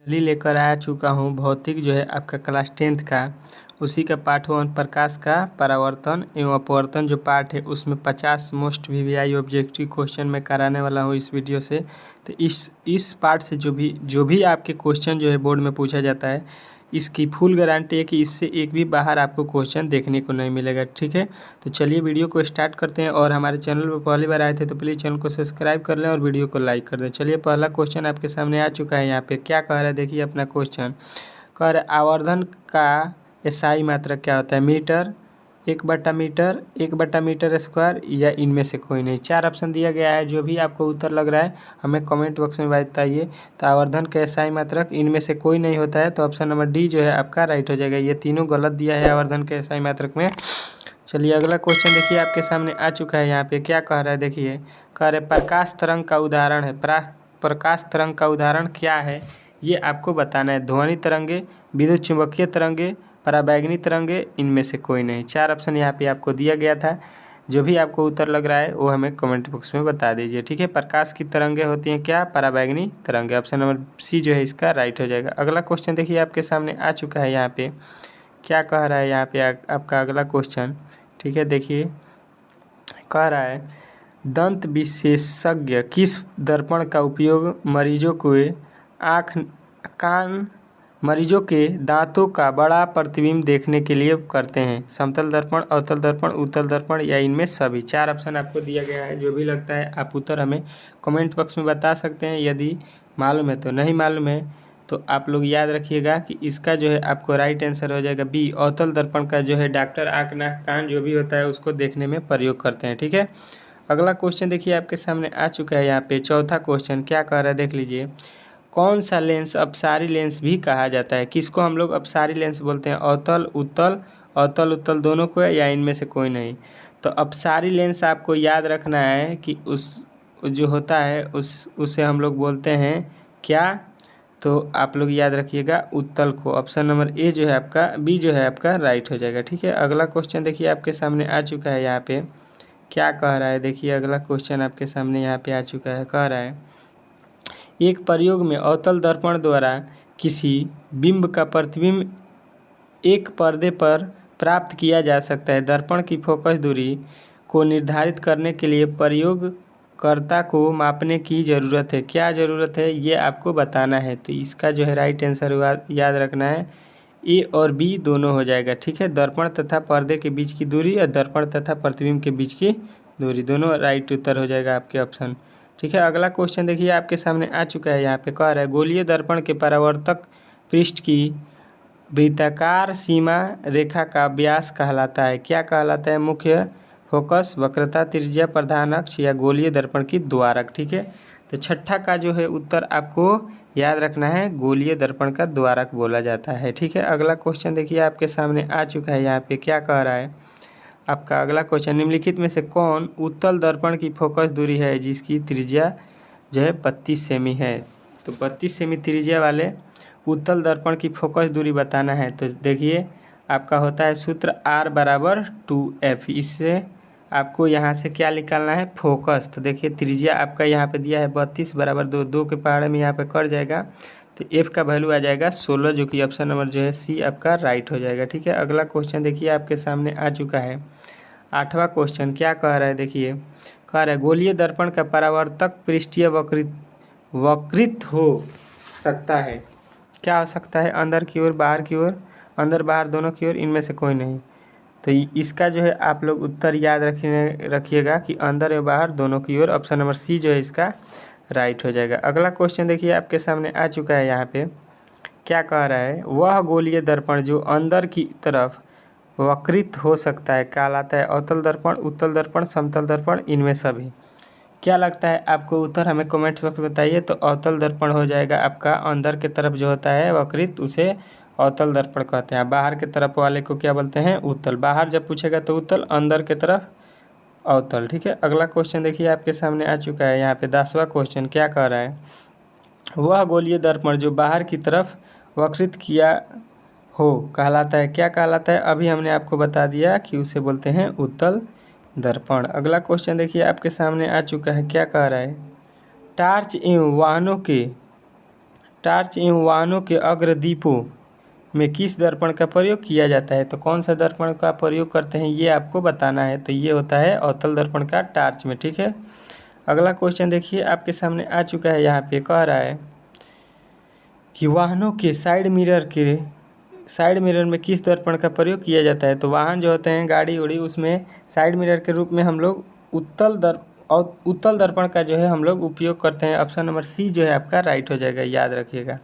चलिए लेकर आ चुका हूँ भौतिक जो है आपका क्लास 10th का, उसी का पार्ट 1 प्रकाश का परावर्तन एवं अपवर्तन जो पार्ट है उसमें 50 मोस्ट वीवीआई ऑब्जेक्टिव क्वेश्चन मैं कराने वाला हूँ इस वीडियो से। तो इस पार्ट से जो भी आपके क्वेश्चन जो है बोर्ड में पूछा जाता है, इसकी फुल गारंटी है कि इससे एक भी बाहर आपको क्वेश्चन देखने को नहीं मिलेगा। ठीक है, तो चलिए वीडियो को स्टार्ट करते हैं। और हमारे चैनल पर पहली बार आए थे तो प्लीज़ चैनल को सब्सक्राइब कर लें और वीडियो को लाइक कर दें। चलिए पहला क्वेश्चन आपके सामने आ चुका है। यहाँ पे क्या कह रहा है, देखिए अपना क्वेश्चन कह रहा है आवर्धन का एसआई मात्रक क्या होता है, मीटर, 1/मीटर, 1/मीटर स्क्वायर या इनमें से कोई नहीं। 4 ऑप्शन दिया गया है, जो भी आपको उत्तर लग रहा है हमें कमेंट बॉक्स में बताइए। तो आवर्धन का एसआई मात्रक इनमें से कोई नहीं होता है, तो ऑप्शन नंबर डी जो है आपका राइट हो जाएगा। ये तीनों गलत दिया है आवर्धन के एसआई मात्रक में। चलिए अगला क्वेश्चन देखिए आपके सामने आ चुका है। यहाँ पे क्या कह रहा है, देखिए कह रहे प्रकाश तरंग का उदाहरण है। प्रकाश तरंग का उदाहरण क्या है ये आपको बताना है। ध्वनि तरंगे, विद्युत चुंबकीय तरंगे, पराबैंगनी तरंगे, इनमें से कोई नहीं। 4 ऑप्शन यहाँ पे आपको दिया गया था, जो भी आपको उत्तर लग रहा है वो हमें कमेंट बॉक्स में बता दीजिए। ठीक है, प्रकाश की तरंगे होती हैं क्या, पराबैंगनी तरंगे। ऑप्शन नंबर सी जो है इसका राइट हो जाएगा। अगला क्वेश्चन देखिए आपके सामने आ चुका है। यहाँ पे क्या कह रहा है, यहाँ पे आपका अगला क्वेश्चन, ठीक है देखिए कह रहा है दंत विशेषज्ञ किस दर्पण का उपयोग मरीजों के दांतों का बड़ा प्रतिबिंब देखने के लिए करते हैं। समतल दर्पण, अवतल दर्पण, उत्तल दर्पण या इनमें सभी। 4 ऑप्शन आपको दिया गया है, जो भी लगता है आप उत्तर हमें कमेंट बॉक्स में बता सकते हैं। यदि मालूम है तो, नहीं मालूम है तो आप लोग याद रखिएगा कि इसका जो है आपको राइट आंसर हो जाएगा बी। अवतल दर्पण का जो है डॉक्टर आँख नाक कान जो भी होता है उसको देखने में प्रयोग करते हैं। ठीक है, अगला क्वेश्चन देखिए आपके सामने आ चुका है। यहाँ पे चौथा क्वेश्चन क्या कह रहा है, देख लीजिए कौन सा लेंस अपसारी लेंस भी कहा जाता है। किसको हम लोग अपसारी लेंस बोलते हैं, अवतल उत्तल दोनों को या इनमें से कोई नहीं। तो अपसारी लेंस आपको याद रखना है कि उस जो होता है उसे हम लोग बोलते हैं क्या, तो आप लोग याद रखिएगा उत्तल को। ऑप्शन नंबर ए जो है आपका, बी जो है आपका राइट हो जाएगा। ठीक है, अगला क्वेश्चन देखिए आपके सामने आ चुका है। यहाँ पे क्या कह रहा है, देखिए अगला क्वेश्चन आपके सामने यहाँ पे आ चुका है। कह रहा है एक प्रयोग में अवतल दर्पण द्वारा किसी बिंब का प्रतिबिंब एक पर्दे पर प्राप्त किया जा सकता है। दर्पण की फोकस दूरी को निर्धारित करने के लिए प्रयोगकर्ता को मापने की ज़रूरत है। क्या ज़रूरत है ये आपको बताना है। तो इसका जो है राइट आंसर याद रखना है, ए और बी दोनों हो जाएगा। ठीक है, दर्पण तथा पर्दे के बीच की दूरी और दर्पण तथा प्रतिबिंब के बीच की दूरी, दोनों राइट उत्तर हो जाएगा आपके ऑप्शन। ठीक है, अगला क्वेश्चन देखिए आपके सामने आ चुका है। यहाँ पे कह रहा है गोलीय दर्पण के परावर्तक पृष्ठ की वृत्ताकार सीमा रेखा का व्यास कहलाता है। क्या कहलाता है, मुख्य फोकस, वक्रता, त्रिज्या, प्रधान अक्ष या गोलीय दर्पण की द्वारक। ठीक है, तो छठा का जो है उत्तर आपको याद रखना है, गोलीय दर्पण का द्वारक बोला जाता है। ठीक है, अगला क्वेश्चन देखिए आपके सामने आ चुका है। यहाँ पे क्या कह रहा है आपका अगला क्वेश्चन, निम्नलिखित में से कौन उत्तल दर्पण की फोकस दूरी है जिसकी त्रिज्या जो है 32 सेमी है। तो 32 सेमी त्रिज्या वाले उत्तल दर्पण की फोकस दूरी बताना है। तो देखिए आपका होता है सूत्र R = 2F। इससे आपको यहाँ से क्या निकालना है, फोकस। तो देखिए त्रिज्या आपका यहाँ पे दिया है 32 = 2, 2 के पहाड़े में यहाँ पे कट जाएगा, तो F का वैल्यू आ जाएगा 16, जो कि ऑप्शन नंबर जो है सी आपका राइट हो जाएगा। ठीक है, अगला क्वेश्चन देखिए आपके सामने आ चुका है। 8वां क्वेश्चन क्या कह रहा है, देखिए कह रहा है गोलीय दर्पण का परावर्तक पृष्ठीय वक्रित हो सकता है। क्या हो सकता है, अंदर की ओर, बाहर की ओर, अंदर बाहर दोनों की ओर, इनमें से कोई नहीं। तो इसका जो है आप लोग उत्तर याद रखिएगा कि अंदर एवं बाहर दोनों की ओर। ऑप्शन नंबर सी जो है इसका राइट हो जाएगा। अगला क्वेश्चन देखिए आपके सामने आ चुका है। यहाँ पे क्या कह रहा है, वह गोलीय दर्पण जो अंदर की तरफ वक्रित हो सकता है कहलाता है अवतल दर्पण, उत्तल दर्पण, समतल दर्पण, इनमें सभी। क्या लगता है आपको उत्तर हमें कमेंट बॉक्स में बताइए। तो अवतल दर्पण हो जाएगा आपका, अंदर की तरफ जो होता है वक्रित उसे अवतल दर्पण कहते हैं। बाहर की तरफ वाले को क्या बोलते हैं, उत्तल। बाहर जब पूछेगा तो उत्तल, अंदर की तरफ अवतल। ठीक है, अगला क्वेश्चन देखिए आपके सामने आ चुका है। यहाँ पे 10वां क्वेश्चन क्या कह रहा है, वह गोलीय दर्पण जो बाहर की तरफ वक्रित किया हो कहलाता है। क्या कहलाता है, अभी हमने आपको बता दिया कि उसे बोलते हैं उत्तल दर्पण। अगला क्वेश्चन देखिए आपके सामने आ चुका है। क्या कह रहा है, टार्च एवं वाहनों के टार्च एवं वाहनों के अग्रदीपों में किस दर्पण का प्रयोग किया जाता है? तो कौन सा दर्पण का प्रयोग करते हैं ये आपको बताना है। तो ये होता है अवतल दर्पण का टार्च में, ठीक है। अगला क्वेश्चन देखिए आपके सामने आ चुका है। यहाँ पे कह रहा है कि वाहनों के साइड मिरर में किस दर्पण का प्रयोग किया जाता है? तो वाहन जो होते हैं गाड़ी उड़ी, उसमें साइड मिरर के रूप में हम लोग उत्तल दर्पण का जो है हम लोग उपयोग करते हैं। ऑप्शन नंबर सी जो है आपका राइट हो जाएगा, याद रखिएगा।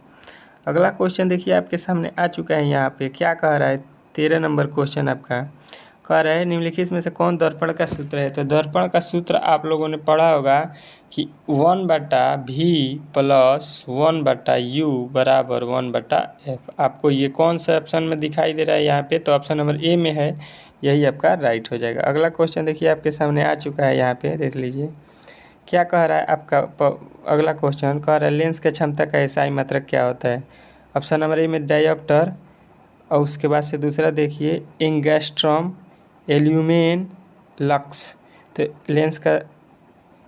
अगला क्वेश्चन देखिए आपके सामने आ चुका है। यहाँ पे क्या कह रहा है? 13 नंबर क्वेश्चन आपका कह रहा है निम्नलिखित में से कौन दर्पण का सूत्र है? तो दर्पण का सूत्र आप लोगों ने पढ़ा होगा कि 1/v + 1/u बराबर 1/f। आपको ये कौन सा ऑप्शन में दिखाई दे रहा है यहाँ पे? तो ऑप्शन नंबर ए में है, यही आपका राइट हो जाएगा। अगला क्वेश्चन देखिए आपके सामने आ चुका है। यहाँ पे देख लीजिए क्या कह रहा है आपका अगला क्वेश्चन कह रहा है लेंस की क्षमता का एसआई मात्रक क्या होता है? ऑप्शन नंबर ए में डायोप्टर, और उसके बाद से दूसरा देखिए एंगस्ट्रॉम, एल्यूमेन, लक्स। तो लेंस का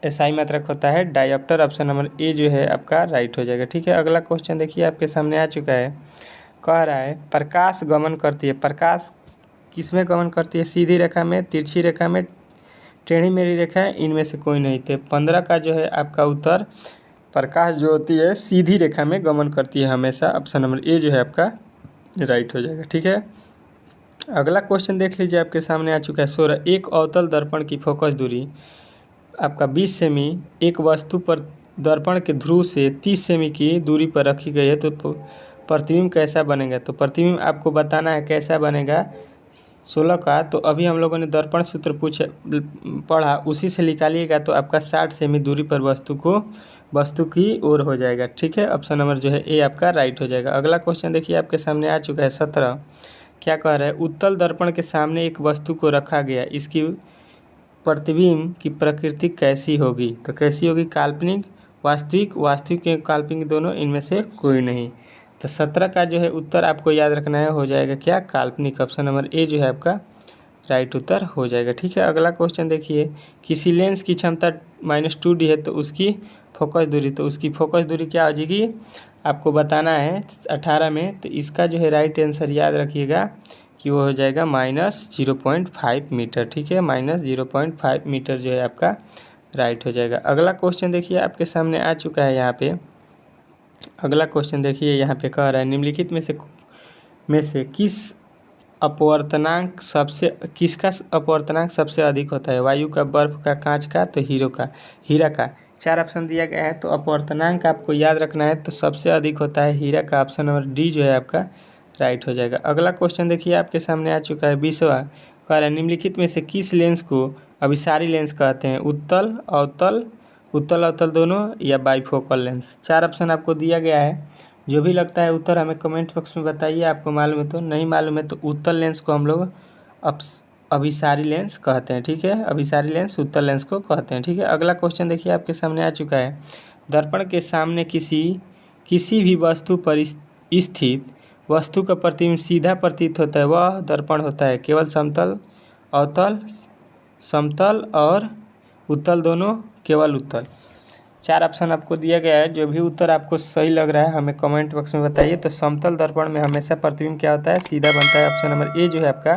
एसआई मात्रक होता है डायोप्टर। ऑप्शन नंबर ए जो है आपका राइट हो जाएगा, ठीक है। अगला क्वेश्चन देखिए आपके सामने आ चुका है। कह रहा है प्रकाश गमन करती है। प्रकाश किस में गमन करती है? सीधी रेखा में, तिरछी रेखा में, टेढ़ी मेढ़ी रेखा है, इनमें से कोई नहीं थे। 15 का जो है आपका उत्तर प्रकाश जो होती है सीधी रेखा में गमन करती है हमेशा। ऑप्शन नंबर ए जो है आपका राइट हो जाएगा, ठीक है। अगला क्वेश्चन देख लीजिए आपके सामने आ चुका है। 16 एक अवतल दर्पण की फोकस दूरी आपका 20 सेमी एक वस्तु पर दर्पण के ध्रुव से 30 सेमी की दूरी पर रखी गई है, तो प्रतिबिंब कैसा बनेगा? तो प्रतिबिंब आपको बताना है कैसा बनेगा 16 का। तो अभी हम लोगों ने दर्पण सूत्र पढ़ा, उसी से निकालिएगा तो आपका 60 सेमी दूरी पर वस्तु की ओर हो जाएगा, ठीक है। ऑप्शन नंबर जो है ए आपका राइट हो जाएगा। अगला क्वेश्चन देखिए आपके सामने आ चुका है। 17 क्या कह रहा है? उत्तल दर्पण के सामने एक वस्तु को रखा गया, इसकी प्रतिबिंब की प्रकृति कैसी होगी? तो कैसी होगी? काल्पनिक, वास्तविक या काल्पनिक दोनों, इनमें से कोई नहीं। तो 17 का जो है उत्तर आपको याद रखना है, हो जाएगा क्या? काल्पनिक। ऑप्शन नंबर ए जो है आपका राइट उत्तर हो जाएगा, ठीक है। अगला क्वेश्चन देखिए किसी लेंस की क्षमता -2d है, तो उसकी फोकस दूरी क्या हो जाएगी आपको बताना है 18 में। तो इसका जो है राइट आंसर याद रखिएगा कि वो हो जाएगा -0.5 मीटर, ठीक है। -0.5 मीटर जो है आपका राइट हो जाएगा। अगला क्वेश्चन देखिए आपके सामने आ चुका है। यहाँ पे अगला क्वेश्चन देखिए यहाँ पे कह रहा है निम्नलिखित में से किसका अपवर्तनांक सबसे अधिक होता है? वायु का, बर्फ का, कांच का, तो हीरा का। 4 ऑप्शन दिया गया है, तो अपवर्तनांक आपको याद रखना है, तो सबसे अधिक होता है हीरा का। ऑप्शन नंबर डी जो है आपका राइट हो जाएगा। अगला क्वेश्चन देखिए आपके सामने आ चुका है। 20वां कह रहा है निम्नलिखित में से किस लेंस को अभिसारी लेंस कहते हैं? उत्तल अवतल दोनों, या बाइफोकल लेंस। 4 ऑप्शन आपको दिया गया है, जो भी लगता है उत्तर हमें कमेंट बॉक्स में बताइए। आपको मालूम है तो, नहीं मालूम है तो उत्तल लेंस को हम लोग अभिसारी लेंस कहते हैं, ठीक है। अभिसारी लेंस उत्तल लेंस को कहते हैं, ठीक है। अगला क्वेश्चन देखिए आपके सामने आ चुका है। दर्पण के सामने किसी भी वस्तु पर स्थित वस्तु का प्रतिबिंब सीधा प्रतीत होता है, वह दर्पण होता है। केवल समतल और उत्तल दोनों, केवल उत्तल। 4 ऑप्शन आपको दिया गया है, जो भी उत्तर आपको सही लग रहा है हमें कमेंट बॉक्स में बताइए। तो समतल दर्पण में हमेशा प्रतिबिंब क्या होता है? सीधा बनता है। ऑप्शन नंबर ए जो है आपका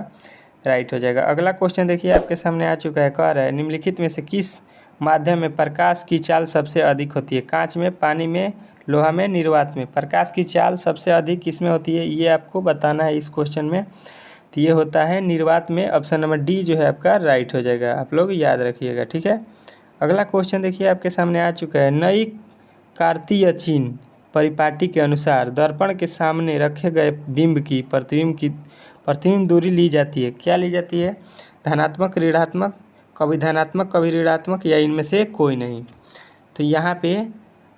राइट हो जाएगा। अगला क्वेश्चन देखिए आपके सामने आ चुका है। कह रहा है निम्नलिखित में से किस माध्यम में प्रकाश की चाल सबसे अधिक होती है? कांच में, पानी में, लोहा में, निर्वात में। प्रकाश की चाल सबसे अधिक किसमें होती है ये आपको बताना है इस क्वेश्चन में। तो ये होता है निर्वात में। ऑप्शन नंबर डी जो है आपका राइट हो जाएगा, आप लोग याद रखिएगा, ठीक है। अगला क्वेश्चन देखिए आपके सामने आ चुका है। नई कार्तीय चिन्ह परिपाटी के अनुसार दर्पण के सामने रखे गए बिंब की प्रतिबिंब दूरी ली जाती है। क्या ली जाती है? धनात्मक, ऋणात्मक, कभी धनात्मक कभी ऋणात्मक, या इनमें से कोई नहीं। तो यहाँ पे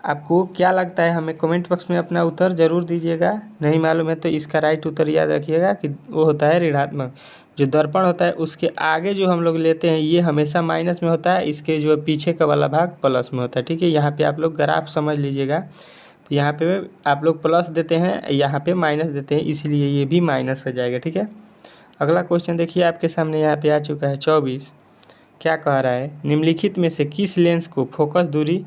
आपको क्या लगता है हमें कमेंट बॉक्स में अपना उत्तर ज़रूर दीजिएगा। नहीं मालूम है तो इसका राइट उत्तर याद रखिएगा कि वो होता है ऋणात्मक। जो दर्पण होता है उसके आगे जो हम लोग लेते हैं ये हमेशा माइनस में होता है, इसके जो पीछे का वाला भाग प्लस में होता है, ठीक है। यहाँ पे आप लोग ग्राफ समझ लीजिएगा। तो यहाँ पे आप लोग प्लस देते हैं, यहाँ पे माइनस देते हैं, इसलिए ये भी माइनस हो जाएगा, ठीक है। अगला क्वेश्चन देखिए आपके सामने यहाँ पे आ चुका है। 24 क्या कह रहा है? निम्नलिखित में से किस लेंस को फोकस दूरी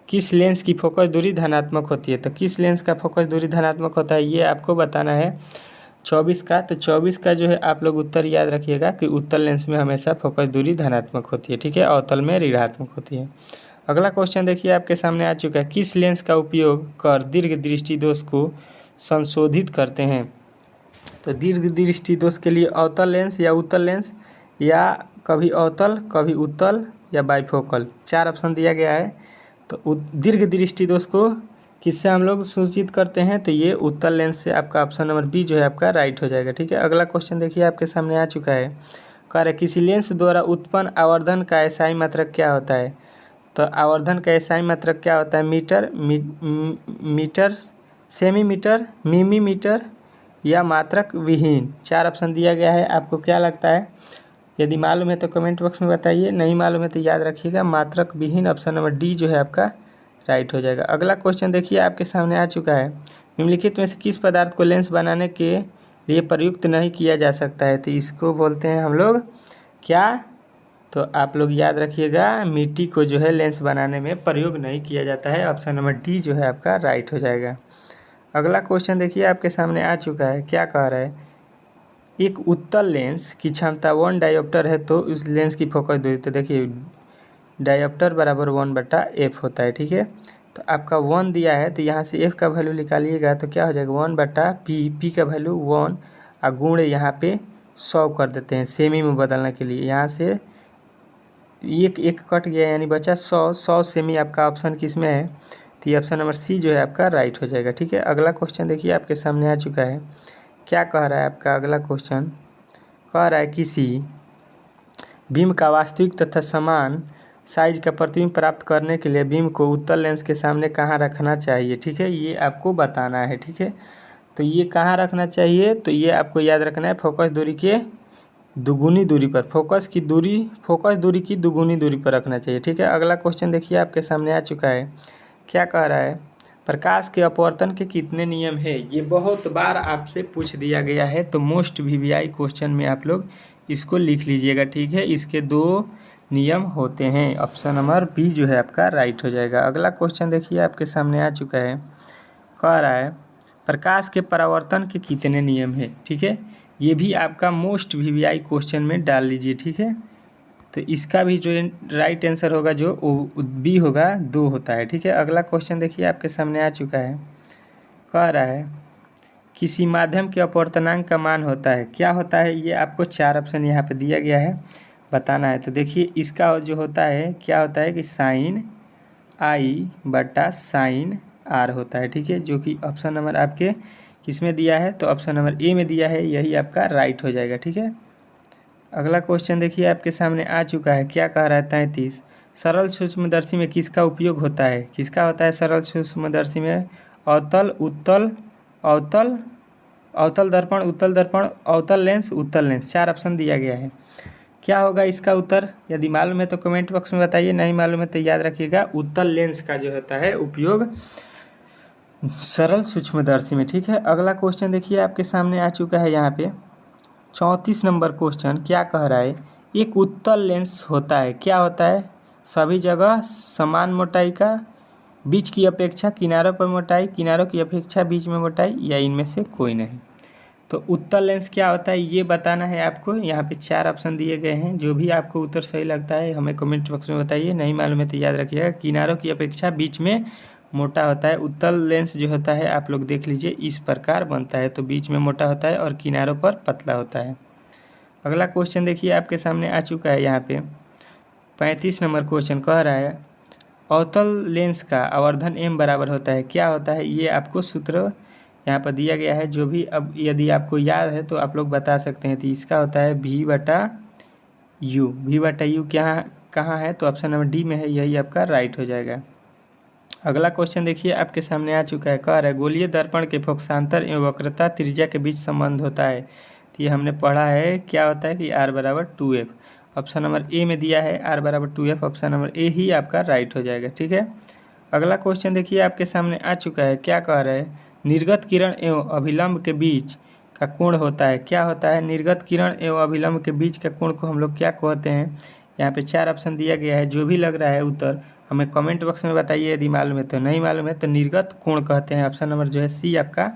किस लेंस की फोकस दूरी धनात्मक होती है? तो किस लेंस का फोकस दूरी धनात्मक होता है ये आपको बताना है 24 का। तो 24 का जो है आप लोग उत्तर याद रखिएगा कि उत्तल लेंस में हमेशा फोकस दूरी धनात्मक होती है, ठीक है, अवतल में ऋणात्मक होती है। अगला क्वेश्चन देखिए आपके सामने आ चुका है, किस लेंस का उपयोग कर दीर्घ दृष्टि दोष को संशोधित करते हैं? तो दीर्घ दृष्टि दोष के लिए अवतल लेंस या उत्तल लेंस, या कभी अवतल कभी उत्तल या बाइफोकल, 4 ऑप्शन दिया गया है। तो दीर्घ दृष्टि दोष को किससे हम लोग सूचित करते हैं? तो ये उत्तल लेंस से आपका ऑप्शन नंबर बी जो है आपका राइट हो जाएगा, ठीक है। अगला क्वेश्चन देखिए आपके सामने आ चुका है, कह रहे किसी लेंस द्वारा उत्पन्न आवर्धन का एसआई मात्रक क्या होता है? तो आवर्धन का एसआई मात्रक क्या होता है? मीटर, मीटर, सेमीमीटर, मिलीमीटर या मात्रक विहीन, 4 ऑप्शन दिया गया है। आपको क्या लगता है? यदि मालूम है तो कमेंट बॉक्स में बताइए, नहीं मालूम है तो याद रखिएगा मात्रक विहीन, ऑप्शन नंबर डी जो है आपका राइट हो जाएगा। अगला क्वेश्चन देखिए आपके सामने आ चुका है, निम्नलिखित में से किस पदार्थ को लेंस बनाने के लिए प्रयुक्त नहीं किया जा सकता है? तो इसको बोलते हैं हम लोग क्या? तो आप लोग याद रखिएगा मिट्टी को जो है लेंस बनाने में प्रयोग नहीं किया जाता है, ऑप्शन नंबर डी जो है आपका राइट हो जाएगा। अगला क्वेश्चन देखिए आपके सामने आ चुका है, क्या कह रहा है, एक उत्तल लेंस की क्षमता 1 डायोप्टर है तो उस लेंस की फोकस दूरी, तो देखिए डायोप्टर बराबर 1/f होता है, ठीक है। तो आपका 1 दिया है तो यहाँ से f का वैल्यू निकालिएगा तो क्या हो जाएगा 1/p का वैल्यू 1 और गुण यहाँ पे 100 कर देते हैं सेमी में बदलने के लिए। यहाँ से एक कट गया यानी बचा 100 सेमी, आपका ऑप्शन किस में है? तो ये ऑप्शन नंबर सी जो है आपका राइट हो जाएगा, ठीक है। अगला क्वेश्चन देखिए आपके सामने आ चुका है, क्या कह रहा है आपका अगला क्वेश्चन, कह रहा है किसी बीम का वास्तविक तथा समान साइज का प्रतिबिंब प्राप्त करने के लिए बीम को उत्तल लेंस के सामने कहाँ रखना चाहिए, ठीक है, ये आपको बताना है, ठीक है। तो ये कहाँ रखना चाहिए? तो ये आपको याद रखना है फोकस दूरी के दुगुनी दूरी पर, फोकस दूरी की दुगुनी दूरी पर रखना चाहिए, ठीक है। अगला क्वेश्चन देखिए आपके सामने आ चुका है, क्या कह रहा है, प्रकाश के अपवर्तन के कितने नियम है? ये बहुत बार आपसे पूछ दिया गया है, तो मोस्ट वीवीआई क्वेश्चन में आप लोग इसको लिख लीजिएगा, ठीक है। इसके 2 नियम होते हैं, ऑप्शन नंबर बी जो है आपका राइट हो जाएगा। अगला क्वेश्चन देखिए आपके सामने आ चुका है, कह रहा है प्रकाश के परावर्तन के कितने नियम है, ठीक है। ये भी आपका मोस्ट वीवीआई क्वेश्चन में डाल लीजिए, ठीक है। तो इसका भी जो राइट आंसर होगा जो बी होगा 2 होता है, ठीक है। अगला क्वेश्चन देखिए आपके सामने आ चुका है, कह रहा है किसी माध्यम के अपवर्तनांक का मान होता है, क्या होता है? ये आपको 4 ऑप्शन यहाँ पे दिया गया है, बताना है। तो देखिए इसका जो होता है क्या होता है कि साइन I/साइन R होता है, ठीक है, जो कि ऑप्शन नंबर आपके किसमें दिया है? तो ऑप्शन नंबर ए में दिया है, यही आपका राइट हो जाएगा, ठीक है। अगला क्वेश्चन देखिए आपके सामने आ चुका है, क्या कह रहा है 33, सरल सूक्ष्मदर्शी में किसका उपयोग होता है? किसका होता है सरल सूक्ष्मदर्शी में? अवतल, उत्तल, अवतल दर्पण, उत्तल दर्पण, अवतल लेंस, उत्तल लेंस, 4 ऑप्शन दिया गया है। क्या होगा इसका उत्तर? यदि मालूम है तो कमेंट बॉक्स में बताइए, नहीं मालूम है तो याद रखिएगा उत्तल लेंस का जो होता है उपयोग सरल सूक्ष्मदर्शी में, ठीक है। अगला क्वेश्चन देखिए आपके सामने आ चुका है, यहाँ पे 34 नंबर क्वेश्चन क्या कह रहा है, एक उत्तल लेंस होता है, क्या होता है? सभी जगह समान मोटाई का, बीच की अपेक्षा किनारों पर मोटाई, किनारों की अपेक्षा बीच में मोटाई, या इनमें से कोई नहीं। तो उत्तल लेंस क्या होता है ये बताना है आपको। यहाँ पे 4 ऑप्शन दिए गए हैं, जो भी आपको उत्तर सही लगता है हमें कमेंट बॉक्स में बताइए, नहीं मालूम है तो याद रखिएगा किनारों की अपेक्षा बीच में मोटा होता है। उत्तल लेंस जो होता है आप लोग देख लीजिए इस प्रकार बनता है, तो बीच में मोटा होता है और किनारों पर पतला होता है। अगला क्वेश्चन देखिए आपके सामने आ चुका है, यहाँ पे 35 नंबर क्वेश्चन कह रहा है अवतल लेंस का आवर्धन m बराबर होता है, क्या होता है? ये आपको सूत्र यहाँ पर दिया गया है, जो भी अब यदि आपको याद है तो आप लोग बता सकते हैं। तो इसका होता है v/u, v/u क्या कहाँ है? तो ऑप्शन नंबर डी में है, यही आपका राइट हो जाएगा। अगला क्वेश्चन देखिए आपके सामने आ चुका है, कह रहा है गोलीय दर्पण के फोकसांतर एवं वक्रता त्रिज्या के बीच संबंध होता है। तो ये हमने पढ़ा है, क्या होता है कि r/2f, ऑप्शन नंबर ए में दिया है r/2f, ऑप्शन नंबर ए ही आपका राइट हो जाएगा, ठीक है। अगला क्वेश्चन देखिए आपके सामने आ चुका है, क्या कह रहा है निर्गत किरण एवं अभिलंब के बीच का कोण होता है, क्या होता है? निर्गत किरण एवं अभिलंब के बीच का कोण को हम लोग क्या कहते हैं? यहाँ पे 4 ऑप्शन दिया गया है, जो भी लग रहा है उत्तर हमें कमेंट बॉक्स में बताइए यदि मालूम है। तो नहीं मालूम है तो निर्गत कोण कहते हैं। ऑप्शन नंबर जो है सी आपका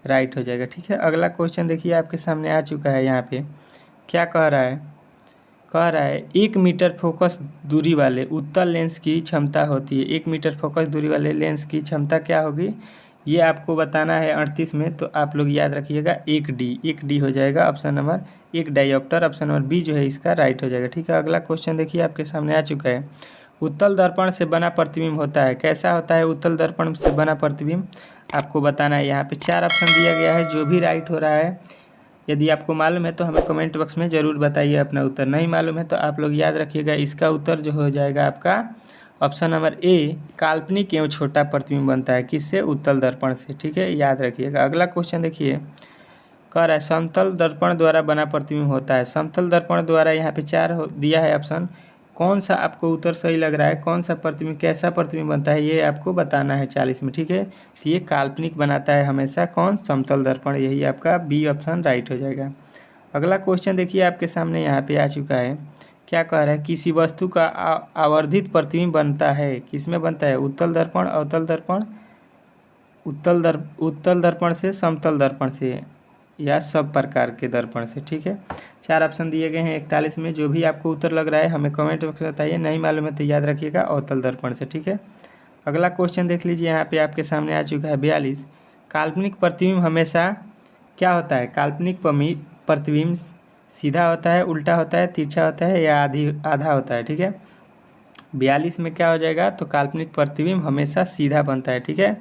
राइट हो जाएगा। ठीक है, अगला क्वेश्चन देखिए आपके सामने आ चुका है। यहाँ पे क्या कह रहा है, 1 मीटर फोकस दूरी वाले उत्तल लेंस की क्षमता होती है। 1 मीटर फोकस दूरी वाले लेंस की क्षमता क्या होगी, ये आपको बताना है 38 में। तो आप लोग याद रखिएगा 1D हो जाएगा option number 1 dioptre. Option number B जो है इसका राइट हो जाएगा। ठीक है, अगला क्वेश्चन देखिए आपके सामने आ चुका है। उत्तल दर्पण से बना प्रतिबिंब होता है, कैसा होता है उत्तल दर्पण से बना प्रतिबिंब, आपको बताना है। यहाँ पे 4 ऑप्शन दिया गया है, जो भी राइट हो रहा है यदि आपको मालूम है तो हमें कमेंट बॉक्स में ज़रूर बताइए अपना उत्तर। नहीं मालूम है तो आप लोग याद रखिएगा इसका उत्तर जो हो जाएगा आपका ऑप्शन नंबर ए, काल्पनिक एवं छोटा प्रतिबिंब बनता है किससे, उत्तल दर्पण से। ठीक है, याद रखिएगा। अगला क्वेश्चन देखिए, कह रहा है समतल दर्पण द्वारा बना प्रतिबिंब होता है। समतल दर्पण द्वारा यहाँ पे 4 दिया है ऑप्शन, कौन सा आपको उत्तर सही लग रहा है, कौन सा प्रतिबिंब, कैसा प्रतिबिंब बनता है, ये आपको बताना है 40 में। ठीक है, तो ये काल्पनिक बनाता है हमेशा कौन, समतल दर्पण। यही आपका बी ऑप्शन राइट हो जाएगा। अगला क्वेश्चन देखिए आपके सामने यहाँ पे आ चुका है। क्या कह रहा है, किसी वस्तु का आवर्धित प्रतिबिंब बनता है, किसमें बनता है, उत्तल दर्पण, अवतल दर्पण, उत्तल दर्पण से, समतल दर्पण से, या सब प्रकार के दर्पण से। ठीक है, 4 ऑप्शन दिए गए हैं 41 में। जो भी आपको उत्तर लग रहा है हमें कमेंट बॉक्स में बताइए। नहीं मालूम है तो याद रखिएगा अवतल दर्पण से। ठीक है, अगला क्वेश्चन देख लीजिए यहाँ पे आपके सामने आ चुका है 42। काल्पनिक प्रतिबिंब हमेशा क्या होता है, काल्पनिक प्रतिबिंब सीधा होता है, उल्टा होता है, तिरछा होता है, या आधा होता है। ठीक है, 42 में क्या हो जाएगा, तो काल्पनिक प्रतिबिंब हमेशा सीधा बनता है। ठीक है,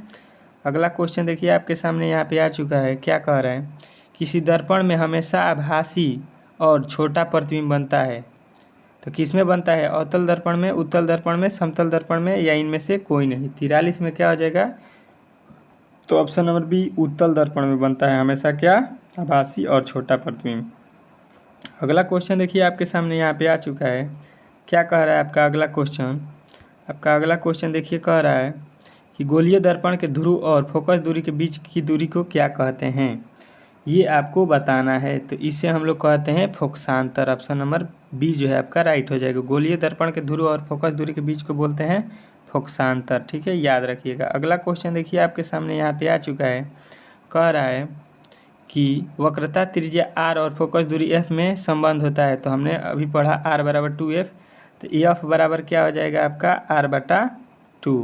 अगला क्वेश्चन देखिए आपके सामने यहाँ पे आ चुका है। क्या कह रहा है, किसी दर्पण में हमेशा आभासी और छोटा प्रतिबिंब बनता है, तो किस में बनता है, अवतल दर्पण में, उत्तल दर्पण में, समतल दर्पण में, या इनमें से कोई नहीं। 43 में क्या हो जाएगा, तो ऑप्शन नंबर बी उत्तल दर्पण में बनता है हमेशा क्या, आभासी और छोटा प्रतिबिंब। अगला क्वेश्चन देखिए आपके सामने यहाँ पे आ चुका है। क्या कह रहा है आपका अगला क्वेश्चन, आपका अगला क्वेश्चन देखिए कह रहा है कि गोलीय दर्पण के ध्रुव और फोकस दूरी के बीच की दूरी को क्या कहते हैं, ये आपको बताना है। तो इसे हम लोग कहते हैं फोकसांतर। ऑप्शन नंबर बी जो है आपका राइट हो जाएगा। गोलीय दर्पण के ध्रुव और फोकस दूरी के बीच को बोलते हैं फोकसांतर। ठीक है, याद रखिएगा। अगला क्वेश्चन देखिए आपके सामने यहाँ पे आ चुका है। कह रहा है कि वक्रता त्रिज्या आर और फोकस दूरी एफ में संबंध होता है। तो हमने अभी पढ़ा आर बराबर 2f, तो एफ बराबर क्या हो जाएगा आपका r/2।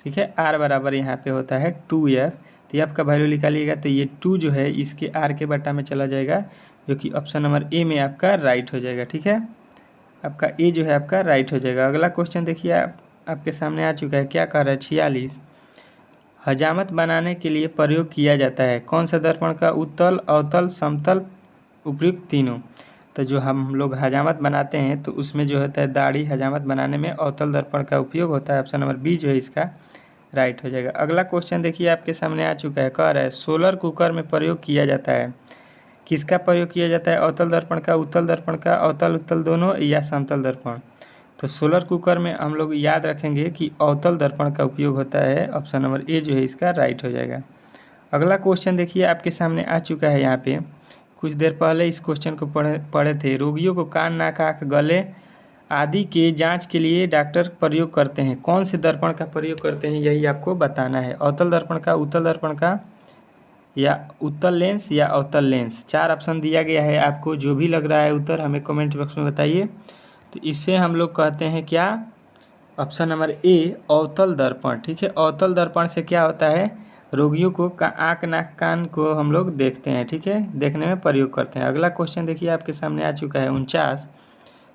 ठीक है, आर बराबर यहाँ पे होता है 2f, तो एफ का वैल्यू निकालिएगा तो ये 2 जो है इसके आर के बटा में चला जाएगा, जो कि ऑप्शन नंबर ए में आपका राइट हो जाएगा। ठीक है, आपका ए जो है आपका राइट हो जाएगा। अगला क्वेश्चन देखिए आपके सामने आ चुका है। क्या कह रहा है, 46 हजामत बनाने के लिए प्रयोग किया जाता है कौन सा दर्पण का, उत्तल, अवतल, समतल, उपयुक्त तीनों। तो जो हम लोग हजामत बनाते हैं तो उसमें जो होता है दाढ़ी, हजामत बनाने में अवतल दर्पण का उपयोग होता है। ऑप्शन नंबर बी जो है इसका राइट हो जाएगा। अगला क्वेश्चन देखिए आपके सामने आ चुका है। कह रहा है सोलर कुकर में प्रयोग किया जाता है, किसका प्रयोग किया जाता है, अवतल दर्पण का, उत्तल दर्पण का, अवतल उत्तल दोनों, या समतल दर्पण। तो सोलर कुकर में हम लोग याद रखेंगे कि अवतल दर्पण का उपयोग होता है। ऑप्शन नंबर ए जो है इसका राइट हो जाएगा। अगला क्वेश्चन देखिए आपके सामने आ चुका है। यहाँ पे कुछ देर पहले इस क्वेश्चन को पढ़े थे। रोगियों को कान, नाक, आँख, गले आदि के जांच के लिए डॉक्टर प्रयोग करते हैं, कौन से दर्पण का प्रयोग करते हैं, यही आपको बताना है। अवतल दर्पण का, उत्तल दर्पण का, या उत्तल लेंस, या अवतल लेंस। 4 ऑप्शन दिया गया है आपको। जो भी लग रहा है उत्तर हमें कमेंट बॉक्स में बताइए। तो इससे हम लोग कहते हैं क्या, ऑप्शन नंबर ए अवतल दर्पण। ठीक है, अवतल दर्पण से क्या होता है, रोगियों को आँख, नाक, कान को हम लोग देखते हैं। ठीक है, देखने में प्रयोग करते हैं। अगला क्वेश्चन देखिए आपके सामने आ चुका है 49।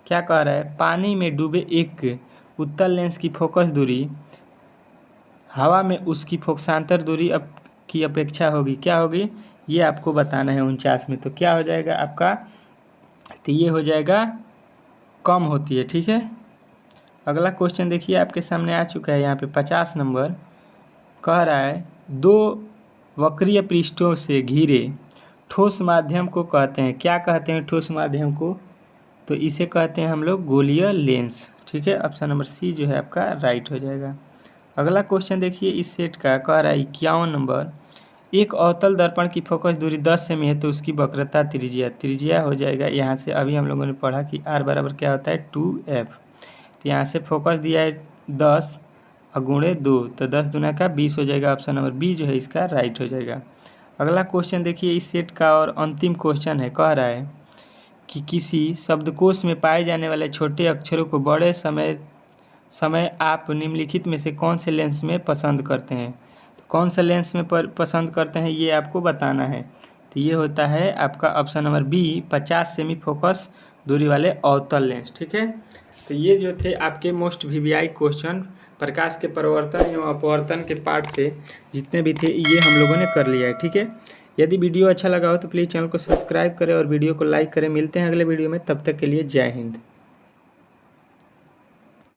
क्या कह रहा है, पानी में डूबे एक उत्तल लेंस की फोकस दूरी हवा में उसकी फोकसांतर दूरी की अपेक्षा होगी, क्या होगी, ये आपको बताना है 49 में। तो क्या हो जाएगा आपका, तो ये हो जाएगा कम होती है। ठीक है, अगला क्वेश्चन देखिए आपके सामने आ चुका है यहाँ पे 50 नंबर। कह रहा है 2 वक्रीय पृष्ठों से घिरे ठोस माध्यम को कहते हैं, क्या कहते हैं ठोस माध्यम को, तो इसे कहते हैं हम लोग गोलीय लेंस। ठीक है, ऑप्शन नंबर सी जो है आपका राइट हो जाएगा। अगला क्वेश्चन देखिए इस सेट का। कह रहा है 51 नंबर। एक अवतल दर्पण की फोकस दूरी 10 सेमी है तो उसकी वक्रता त्रिज्या हो जाएगा। यहाँ से अभी हम लोगों ने पढ़ा कि आर बराबर क्या होता है 2f। तो यहाँ से फोकस दिया है 10 गुणे 2, तो 10 दूना का 20 हो जाएगा। ऑप्शन नंबर बी जो है इसका राइट हो जाएगा। अगला क्वेश्चन देखिए इस सेट का और अंतिम क्वेश्चन है। कह रहा है कि किसी शब्दकोश में पाए जाने वाले छोटे अक्षरों को बड़े समय आप निम्नलिखित में से कौन से लेंस में पसंद करते हैं। तो कौन सा लेंस में पसंद करते हैं ये आपको बताना है। तो ये होता है आपका ऑप्शन नंबर बी 50 सेमी फोकस दूरी वाले अवतल लेंस। ठीक है, तो ये जो थे आपके मोस्ट वीवीआई क्वेश्चन प्रकाश के परिवर्तन एवं अपवर्तन के पार्ट से जितने भी थे ये हम लोगों ने कर लिया है। ठीक है, यदि वीडियो अच्छा लगा हो तो प्लीज़ चैनल को सब्सक्राइब करें और वीडियो को लाइक करें। मिलते हैं अगले वीडियो में, तब तक के लिए जय हिंद।